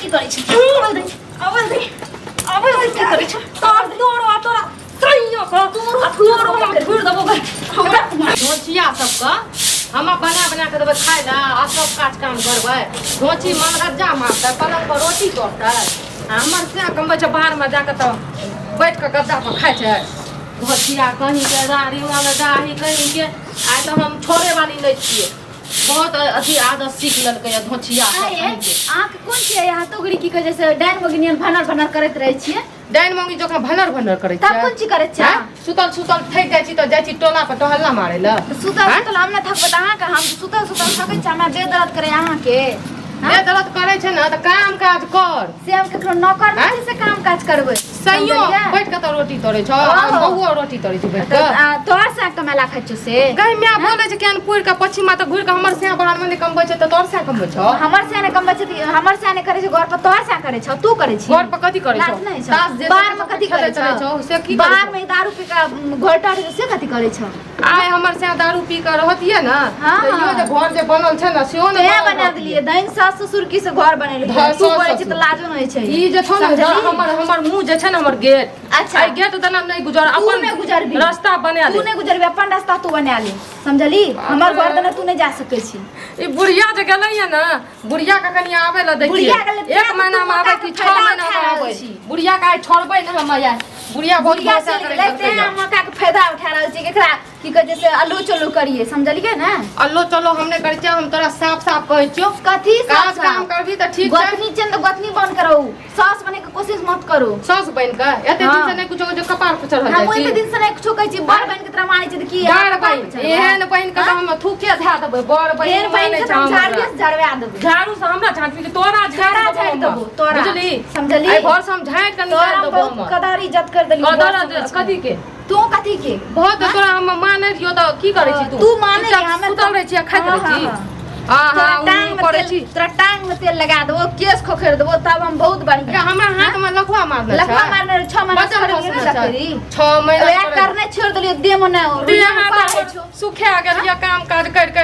की करे छ आवाज दे की करे छ तोर दोरो तोरा सैयो को तोरो में घुर दबो गए हमरा धोचिया सबका हम बना के देबै खाइ ला आ सब काज काम करबै धोची मनगज्जा मारतै पलंग पर रोटी तोड़तै हमर से कमबै छै बाहर में जाके तो बैठ के गद्दा पर खाइ छै धोचिया कहीं के दाढ़ी वाला दाढ़ी कहीं के आइ तो हम छोड़े वाली नहीं छियै बहुत अथी आदत सीख ललकै है धोचिया आंख कोन छै यहाँ तोगड़ी की के जैसे डाइन मगनियन भनर करैत रहै छियै डाइन मंगी जका भनर करै छै तब कोन ची करैत छै सुतल थक जाइ छी तो जाइ छी टोला पर टहलना मारे ला सुतल हम न थकबै त अहाँ के हम सुतल थकै छी हमरा देह दर्द करे अहाँ के देह दर्द करे छै न त काम काज कर से हम केकरो नौकर नहीं से काम काज करबै सैयो बैठ के त रोटी तोड़े छ बहुओ रोटी तोड़े छ बैठ के तोर से कमेला खाइ छ से गई मैं बोले छ केन पुर के पछिमा त घुर के हमर से बरान में कमबै छ त तोर से कमबै छ हमर से ने कमबै छ हमर से ने करे छ घर पर तोर से करे छ तू करे छी घर पर कथि करे छ बाहर में कथि करे छ से की बाहर में दारू पी के घोटा से कथि करे छ आय हमर से दारू पी के रहतिए न त यो जे घर जे बनल छ न सेहो न बना दिलिए दैन सास ससुर की से घर बनेले तू बोले छी त लाजो नहीं छै ई जे छ न हमर मुंह जे छ न हमर गेट अच्छा आई गेट देना नहीं गुजर अपन रास्ता बना ले तू नहीं गुजरबे अपन रास्ता तू बना ले समझली हमर घर देना तू नहीं जा सकै छी ई बुढ़िया जे गेलै है न बुढ़िया के कनी आवे ला देखिए एक महीना में आवे कि 6 महीना में आवे बुढ़िया के आई छोड़बै न हम यार बुढ़िया बहुत भाषा करे हम का के फायदा उठा रहल छी केकरा की कह जैसे अल्लू चलो करिए समझलिए ना अल्लू चलो हमने कर छै हम तोरा साफ कहै छियो कथि काज काम करबी त ठीक छै गतनी चंद गतनी बन करो सास बने के कोशिश मत करो सास बन के एते दिन से नहीं कुछ जो कपार पर चढ़ जाइ छी हम एते दिन से नहीं कुछ कहै छी बड़ बन के तरह मानै छी की बड़ बन एहन बन के हम थूके धा देबै बड़ बन एहन बन के हम झाड़ू से झड़वा देबै झाड़ू से हमरा झाड़ पी तोरा झाड़ देबो तोरा बुझली समझली आई घर से हम झाड़ के निकाल देबो हम कदार इज्जत कर देली कदार कथि के तू कथि के बहुत तोरा हम माने रियो त की करे छी तू माने हम सुतल रह छी खाइत रह छी हां टांग करे छी तोरा टांग में तेल लगा देबो केस खोखर देबो तब हम बहुत बढ़िया हमरा हाथ में लखवा मारना छै लखवा मारने 6 महीना करी 6 महीना एक करने छोड़ देलियो दे मने सुखे गेल ये काम काज कर के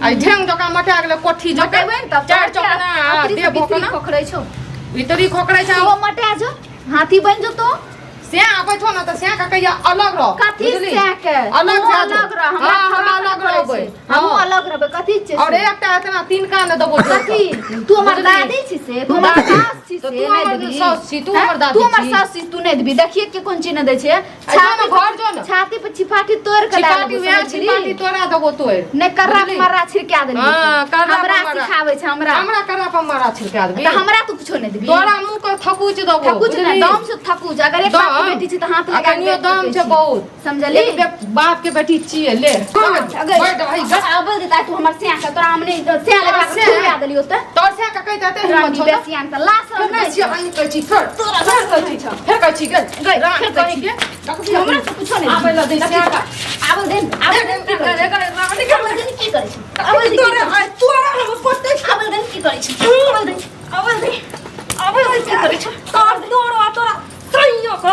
आई ढेंग जका मटा गेल कोठी जकेबै तब चार चौकना दे बोकना खोखरै छौ भीतरी खोखरै छै वो मटा जो हाथी बन जो तो से आबै छौ न त से का कहिया अलग रह कथि से के अलग रह हम अलग रहबै हम अलग रहबै कथि छै और एकटा इतना तीन का न दबो कथि तू हमर दादी छी से तू हमर सास छी से नहीं देबी सास छी तू हमर दादी तू हमर सास छी तू नहीं देबी देखिए के कोन चीज न दै छै छाती घर जो न छाती पे चिपाटी तोड़ के डाल चिपाटी तोड़ा देबो तोड़ ने कर्रा मरा छिड़का देली हां कर्रा हमरा सिखाबै छै हमरा कर्रा पर मरा छिड़का देबी त हमरा तू कुछो नहीं देबी तोरा मुंह के थकुच देबो थकुच ना दम से थकुच अगर एक बात बेटी छी त हाथ लगा कनियो दम छै बहुत समझली बाप के बेटी छिए ले अगर अब देता तू हमर से का तोरा हमने से लगा के छिड़का देलियो त तोर से का कहत आते हम छोड़ बेसियान त लाश नहीं छी हम कहै छी छोड़ तोरा कहै छी फेर कहै छी गई रात कहै के हमरा से कुछो नहीं आबै ल दे से आबै दे की करे आबै दे की करे छी आबै दे तोरा हम पत्ते आबै दे की करे छी आबै दे की करे छी तोर दोरो तोरा सैयो को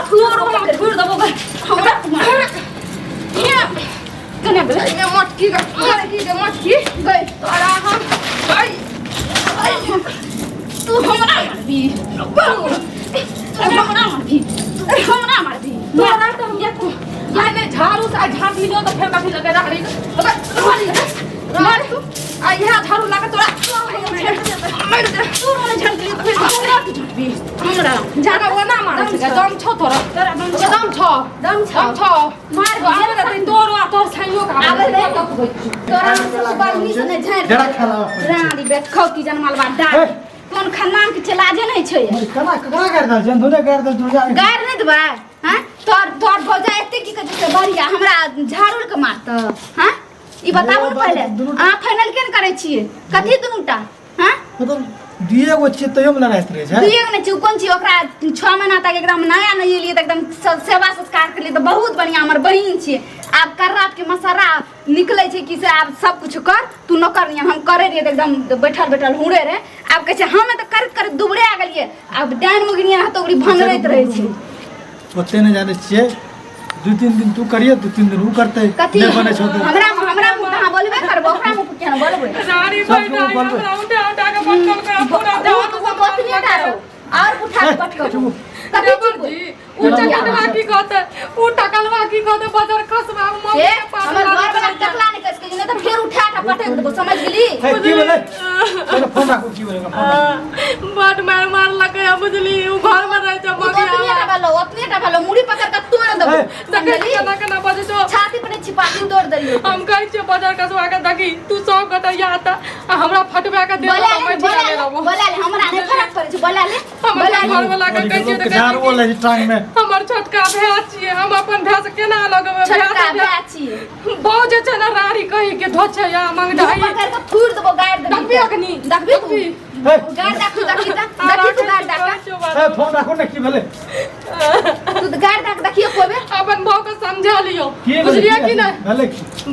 तोरो में घुर दबो गई हमरा ये कने बे मैं मटकी के मटकी गई तोरा हम गई तू हमरा मारबी हमरा मारबी तोरा तो हम या ने झाड़ू से झाड़ लियो तो फिर कथि लगे रख रही मार तू आ यहां झाड़ू लगा तोरा मार दे तू ने झाड़ लियो तो फिर हमरा की झटबी हमरा झाड़ा ओना मार छै दम छौ तोरा दम छौ मार हमरा त तोरो आ तोर छाइयो का आबै दे तोरा से बालनी से ने झाड़ जरा खाला रानी बे खौती जनमाल बा डाल कोन खानदान के चलाजे नहीं छै कना ककरा कर दल जन धुने कर दल तुजा गार नहीं देबा हां तोर भौजा एते की कहै छै बढ़िया हमरा झाड़ू के मारत हां ई बताबू न पहले आ फाइनल केन करै छियै कथि दुनुटा हां मतलब दिए गो छियै तइयो में लड़ाइत रहे छै दिए ने छै कोन छी ओकरा 6 महीना तक एकदम नया नहीं लिए त एकदम सेवा संस्कार के लिए त बहुत बढ़िया हमर बहिन छियै आब कर्रा के मसरा निकलै छै कि से आब सब कुछ कर तू नौकर नहीं हम करे रे एकदम बैठल हुड़े रे आब कहै छै हम त करत दुबरे आ गेलिए आब डाइन मुगनिया हतौरी भंगरैत रहे छै ओते ने जाने छियै 2-3 दिन तू करिए 2-3 दिन उ करते नहीं बने छौ हमरा कहां बोलबे करबो ओकरा मुंह के ना बोलबे रानी भाई हमरा उठा के बंद कर पूरा तो कोतनी बेटा रहो और उठा के पटको कथी देवर जी उ टकलवा की कहते उ टकलवा की कहते बाजार कसवा मम्मी ए के पास हमर घर वाला टकला नहीं कस के नहीं तो फिर उठा के पटक देबो समझ गेली है की बोले तेरा फोन रखो की बोलेगा बट मार लगे बुझली उ घर में रह जा मगे अपने टा भालो मुड़ी पकड़ के तोड़ देबो देखे केना बजे तो छाती पर छिपा के तोड़ दलियो हम कहै छियै बाजार कसवा के देखी तू सब गटैया आता हमरा फटवा के दे बोला ले हमरा नहीं फरक पड़े छै बोला ले घर वाला के कहै छियै जार वो ले टांग में हमर छोटका भैया छियै हम अपन भैया से केना लगबै छोटका भैया छियै बहुत जे छै ना रारी कहि के धोछे या मंगढाई पकड़ के फूर देबो गाड़ देबो देखबी अखनी देखबी तू गाड़ देखी तू गाड़ देख है फोन रखो ना की बोले तू गाड़ देख देखियो कोबे अपन भाव के समझा लियो की बुझलियै कि नहीं भले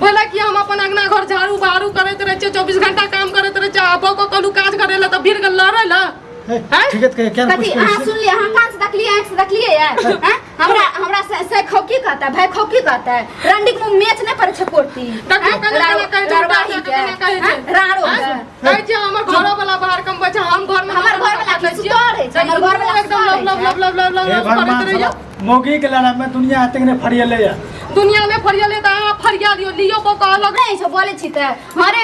बोला कि हम अपन अंगना घर झाड़ू बहारू करैत रहै छियै 24 घंटा काम करैत रहै छियै आपो को कलू काज करे ला त भीड़ गेल लड़ै ला ठीक है क्या कथी हां सुन लिया हां कान से देखलिए आंख से देखलिए यार हैं हमरा से खौकी कहता है भाई खौकी कहता है रंडी को मैच नहीं पड़े छकोरती रारो कहै छै हमर घरो वाला बाहर कम बच्चा हम घर में हमर घर वाला के सुतल है हमर घर वाला एकदम लव करैत रहै मोगी के लड़ा में दुनिया आते ने फरियले या दुनिया में फरियले त अहाँ फरिया दियो लियो को कहलक नहीं छ बोले छी त अरे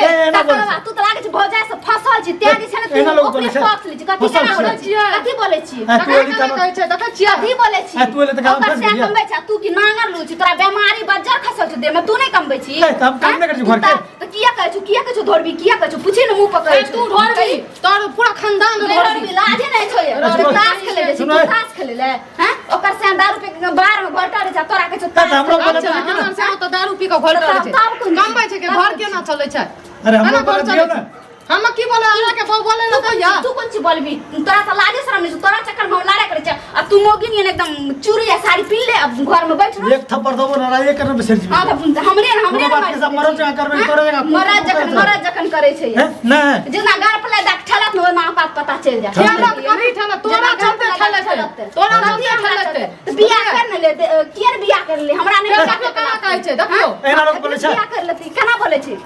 तू त लागे छ भौजा से फसल छी त्यागी छ ने एना तू लोग बोले ओकरे छै। पक्ष ली छी कथी केना बोले छी कथी बोले छी तू एली काम कहै छै देखै छियै कथी बोले छी तू एले त काम कर दिया कमबै छ तू की नांगर लू छी तोरा बीमारी बज्जर खसल छ दे में तू नहीं कमबै छी त हम काम नहीं कर छी घर के त किया कहै छ धोरबी किया कहै छ पूछी न मुंह पकड़ै तू ढोरबी तोर पूरा खानदान धोरबी लाजे नहीं छ ये ताश खेले छी तू ताश खेले ले हैं ओकर से दारू पे बाहर में घोटा रे छ तोरा कहै छ त हमरो बोले से तो दारू पी के घर रहै छै कमबै छै के घर केना चलै छै अरे हमरो बोले दियो ना हम की बोले अल्लाह के बहु बोले न कहिया तू कौन ची बोलबी तोरा त लाजे शरम नहीं तोरा चक्कर में लारे करे छ अब तू मोगी नहीं एकदम चूड़ी या साड़ी पहन ले अब घर में बैठ रह एक थप्पड़ दबो ना एक करने बेसर जी हां त हमरे बात के सब मरो जा करबे तोरे जगह मरद जखन करे छै ना जेना गार पले दाक ठलत न ना बात पता चल जा ठलत कभी ठलत तोरा चलते ठलत तोरा चलते ठलत बियाह कर न ले कियर बियाह कर ले हमरा नहीं केना कहै छै देखियो एना लोग बोले छै बियाह कर लेती केना बोले छै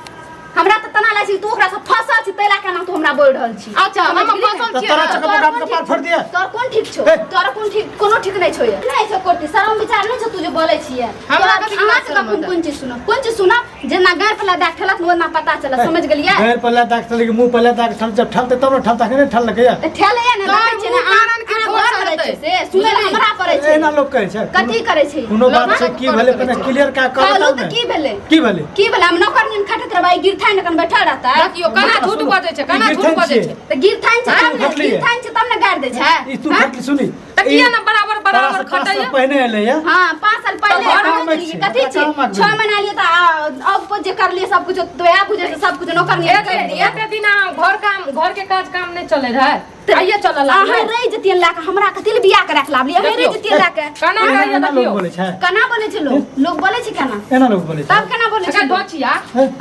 हमरा त तना लै छी तू ओकरा से फंसल छी तैला केना तू हमरा बोल रहल छी अच्छा हम फसल छियै तोरा चक्कर में काम पार फोड़ दिया तोर कोन ठीक छौ तोर कोन ठीक कोनो ठीक नहीं छौ नहीं छौ कोटी शरम विचार नहीं छौ तू जे बोले छियै हमरा कोन चीज सुनो जेना गार पला दाग ठलत न ना पता चला समझ गेलियै पैर पल्ला दाग चले के मुंह पल्ला दाग ठल जब ठलते तब न ठलता के ठल लगे ठेले ने देखै छै ने आनन के घर करे छै से सुने हमरा पड़े छै एना लोग कहै छै कथि करे छै कोनो बात छै की भेले पने क्लियर का कहलू कहता त की भेले की भेले हम नौकर निन खटत रहबै गिरथाइ न कन बैठा रहता देखियो कना झूठ बजै छै कना झूठ बजै छै त गिरथाइ छै तब न गाड़ दे छै ई तू खटली सुनी त किया न बराबर खटैया पहले एले या हां 5 साल पहले कथि छै 6 महीना लिए त अब जे कर लिए सब कुछ तो या बुझे सब कुछ नौकर नहीं एक दिन घर के काज काम नहीं चले रहे आइए चलल अहाँ रह जतियन ला के हमरा कथि ले बियाह करा के लाबली अहाँ रह जतियन ला के कना कहिया देखियो बोले छै कना बोले छै लोग बोले छै कना एना लोग बोले छै तब केना बोले छै दोचिया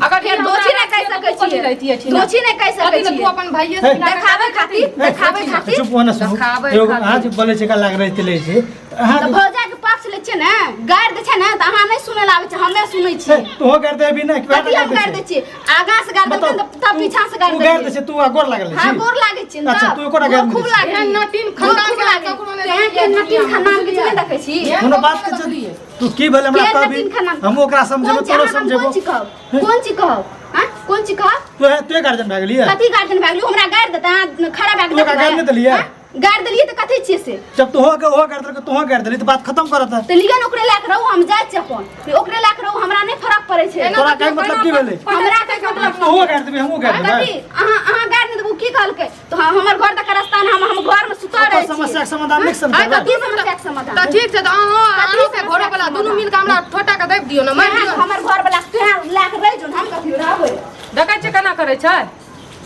अगर फिर दोची नहीं कह सकै छी दोची नहीं कह सकै छी तू अपन भाईये से देखावे खातिर चुप होना सुनो एगो आज बोले छै का लाग रहे थे ले छै त भौजा के पक्ष ले छै ने गाड़ दे छै ने त अहाँ नहीं सुने लावे छै हमे सुनै छी तू हो कर दे अभी ना कथि हम गाड़ दे छी आगा से गाड़ दे तब पीछा से गाड़ तू दे गाड़ दे छै तू गोर लागल हां गोर लागे छी अच्छा तू कोना गाड़ दे खूब लागे नटीन खानदान के ककरो के नटीन खानदान के नहीं देखै छी कोनो बात के तू की भेले हमरा कहबी हम ओकरा समझेबो तोरो समझेबो कौन ची कहब हां कौन ची कहब तू गार्जियन भाग लिया कथि गार्जियन भाग लियो हमरा गाड़ देता खड़ा भाग तू का गाड़ नहीं लिया गाड़ देलिए त कथि छी से जब तू हो गाड़ दे तू हो गाड़ दे तो बात खत्म करत है त लियन ओकरे लाक रहू हम जाय छी अपन ओकरे लाक रहू हमरा नहीं फरक पड़े छै तोरा का मतलब की भेले हमरा का मतलब तू हो गाड़ देबी हमहु गाड़ देबै कथि अहाँ गाड़ नहीं देबू की कहलकै तो हमर घर तक रास्ता हम घर में सुता रहे छी समस्या के समाधान नहीं आ समझ कथि समस्या के समाधान त ठीक छै त अहाँ के घर वाला दुनु मिल के हमरा ठोटा के देब दियो न मार दियो हमर घर वाला केना लाक रह जोन हम कथि रहबै देखै छै केना करै छै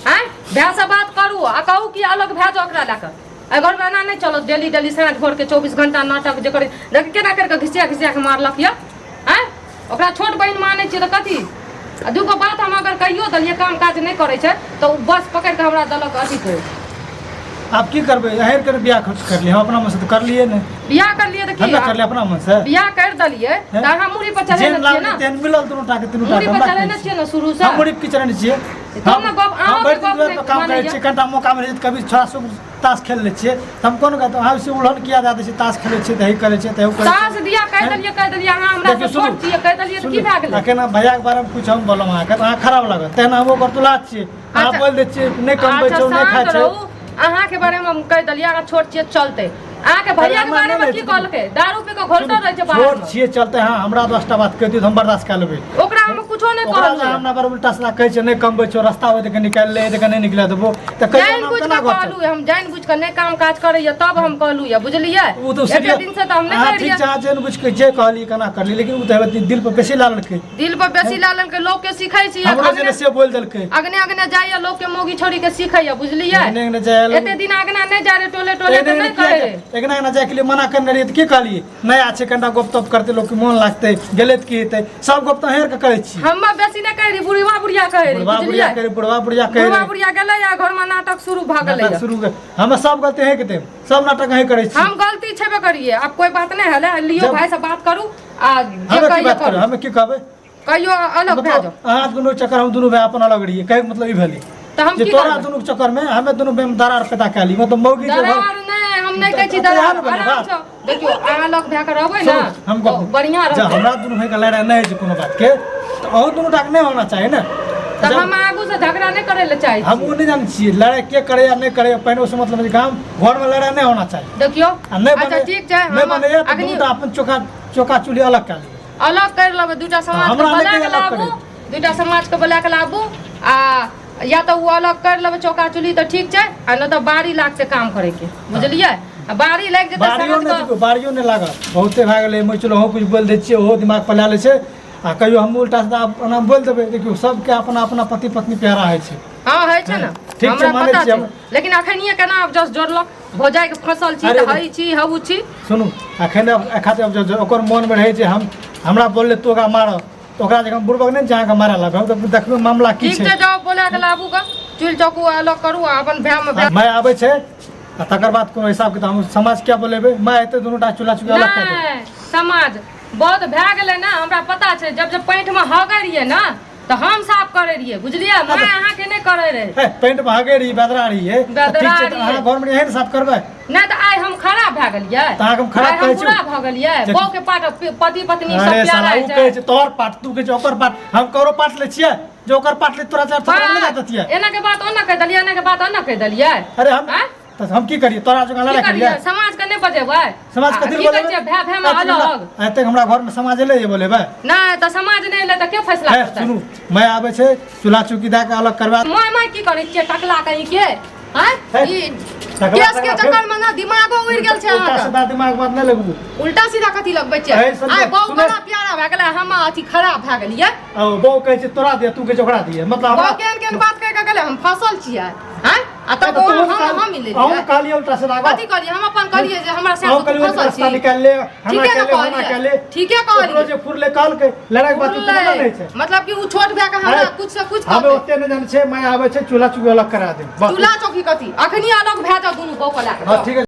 हैं भैया से बात करू आ कहू कि अलग भेज ओकरा लाके घर में एना नहीं चलो डेली साँझ भोर के 24 घंटा नाटक जे करे देख केना करके घिसिया के मारलक या हैं ओकरा छोट बहन मानै छियै त कथी आ दूगो बात हम अगर कहियो दलिए काम काज नहीं करे छै तो बस पकड़ के हमरा दलक अथी को आप की करबे हेर कर बियाह खर्च कर लिए हम अपना मन से तो कर लिए ने बियाह कर लिए त की हम कर लिए अपना मन से बियाह कर दलिए त हम मुड़ी पर चले न छियै ना तेन मिलल दोनों टाके तीनों मुड़ी टाके पर चले न छियै ना शुरू से हम मुड़ी की चढ़ने छियै तुम ना गप हम आहो बैठ के दिन गप काम माने करे जा। छी कटा मौका मिले छै कभी छोरा सब ताश खेल ले छिए हम कोन कहतो हम से उड़न किया जाते छी ताश खेले छी तही करे छी तही करे सास दिया कह देलिए अहाँ हमरा से छोट छिए कह देलिए त की भए गेलै केना भैया के बारे में कुछ हम बोलम अहाँ के अहाँ खराब लागत तेना हम ओकर तुला छी अहाँ अच्छा। बोल दे छी नहीं कमबै छौ नहीं खाय छै अहाँ के बारे में हम कह देलिए अहाँ छोट छिए चलते अहाँ के भैया के बारे में की कहलकै दारू पी के घोलता रहे छै बाहर छोट छिए चलते हां हमरा 10टा बात कहती तो हम बर्दाश्त कर लेबै ओकरा हम कुछो नहीं ओकरा कहलिए हमरा बारे उल्टा सीधा कहै छै नहीं कमबै छौ रास्ता होय त निकाल ले त नहीं निकला देबो त कहियो जान हम बुझ केना के करब कहलू हम जान बुझ के नहीं काम काज करैया तब हम कहलू या बुझलिए वो तो एते दिन से त हम नहीं हाँ, करिए ठीक छै जान बुझ के जे कहली केना करली लेकिन उ त दिल पर बेसी लागलकै दिल पर बेसी लालन के लोग के सिखाई छी हमरो जे से बोल देलकै अगने अगने जाइए लोग के मोगी छोड़ी के सिखाइए बुझलिए अगने अगने जाइए एते दिन अगना नहीं जा रहे टोले टोले तो नहीं करे एकना ना जाय के लिए मना करने रहिए त की कहलिए नया छै कनिटा गप तप करते लोग के मन लागतै गेले त की हेतै सब गप त हेर के करै छी हम बेसी नहीं कह रही बुढ़वा बुढ़िया कह रही बुढ़वा बुढ़िया करे बुढ़वा बुढ़िया करे बुढ़वा बुढ़िया गेलै या घर में नाटक शुरू भ गेलै नाटक शुरू हम सब गलती है के सब नाटक है करै छी हम गलती छेबे करिए अब कोई बात नहीं है लियो भाई से बात करू आ जे हम की कहियो बात करू करू हम की कहबै कहियो अलग भे जाओ अहाँ दुनू चक्कर हम दुनू भाई अपन अलग रहिए कहे के मतलब ई भेलै तो हम जे की तोरा करबै दुनू के चक्कर में हमें दुनू में दरार पैदा कैली मतलब मौगी जे दरार नहीं हम नहीं कहै छी तो दरार यहाँ पे आराम बात। से देखियो अहाँ लग भे के रहबै ना हम तो बढ़िया जब रहतै हमरा दुनू भाई का लड़ाई नहीं है कोनो बात के तो और दुनू टाक नहीं होना चाहिए ना तो हम आगू से झगड़ा नहीं करे ले चाहे हम वो नहीं जान छी लड़ाई के करे या नहीं करे पहले उस मतलब है कि हम घर में लड़ाई नहीं होना चाहिए देखियो आ नहीं अच्छा बने ठीक छै नहीं बने तो अग्नि दुनू अपन चोका चूल्ही अलग कर ली अलग कर लेबै दूटा समाज के हमरा बुला नहीं के अलग लाबू करे। दूटा समाज के बुला के लाबू आ या तो वो अलग कर लेबै चौका चुली तो ठीक छै आ न तो बारी लागते काम करे के बुझलिए आ बारी लाग जेतै बारियो समाज नहीं बारियो नहीं लागत बहुते भए गेलै मैं चलो कुछ बोल दै छियै ओहो दिमाग पर लै लै छै आ कहियो हम उल्टा सीधा अपना बोल देबै देखियो सबके अपना अपना पति पत्नी प्यारा है छै हां है छै ना ठीक छै, हमरा मानै पता छियै छै हम। लेकिन अखनिए केना अब जस जोड़लक भौजाई के फसल छी अरे त हई छी हउ छी सुनू एखन खातिर अब जो ओकर मन में रहै छै हम हमरा बोलले तो ओकरा मारब तो ओकरा जगह बुड़बक नहीं जहाँ का मारे लग हम तो देखबै मामला की ठीक छै छै जाओ बोला के लाबू का चुल चौकू अलग करू आ अपन भै में भै मैं आबै छै आ तकर बाद कोनो हिसाब किताब हम समाज क्या बोलेबै मैं एते दुनू टा चूल्हा चुकी अलग कर देबै नहीं समाज बहुत भै गेलै ना हमरा पता छै जब जब पैंट में हगै रहिए ना तो हम साफ करे रहिए बुझलिए मैं अहाँ के नहीं करे रहे हे पेंट भागे रही बेदरा रही है बेदरा ठीक छै त रही है। अहाँ घर में एहन साफ करबै नहीं तो आइ हम खराब भै गेलिए तऽ अहाँके हम खराब आइ कहै हम छी। बुरा भऽ गेलिए देखियौ। बहू के पाट पति पत्नी सब अरे प्यारा साला है उ कहै छै तोहर पाट तू कहै छै ओकर पाट हम करो पाट ले छियै जो ओकर पाट ले तोरा चार थप्पड़ नहीं जात छियै एना के बात ओना कह देलिए एना के बात ओना कह देलिए अरे हम हैं? त हम की करिए तोरा जगह की लड़ाई करिए करिए समाज के नहीं बजेबै समाज आ, कथी की कहै छै भै भै में अलग एते हमरा घर में समाज एले ये बोलेबै नहीं तो समाज नहीं ले तो के फैसला हे करतै सुनू मैं आबै छै चूल्हा चौकी दे के अलग करबा मैं की करै छियै टकला कहीं के हैं है? ई टकला केस के टकला चक्कर में ना दिमागो उड़ि गेल छै उल्टा अहाँके सीधा दिमाग बात नहीं लगू उल्टा सीधा कथी लगबै छियै है, समझे? आइ बहु सुने? बड़ा प्यारा भए गेलै हम अथी खराब भए गेलियै औ बहु कहै छै तोरा दे तू कहै छै ओकरा दिए मतलब बहु हमरा केहन केहन बात कहि के गेलै हम फसल छियै हैं आ तब तो हम मिले हम कहलिए उल्टा सीधा बात कथी कहलियै हम अपन कहलियै जे हमरा हम से कहलिए फसल रास्ता छी निकाल ले हमरा ठीके कहले हमरा कहलियै कहले ठीके ओकरो कहलियै जे फुरले काल के लड़ाई के बात तू उड़लै। नहीं छै मतलब कि उ छोट भए के हमरा अरे, कुछ से कुछ हमें कहतै ओते नहीं जाने छै मैं आबै छै चूल्हा चुकी अलग करा दे बस चूल्हा चौकी कथी अखनी अलग भए जाओ दुनू बहु को लए के हाँ जाओ। ठीक है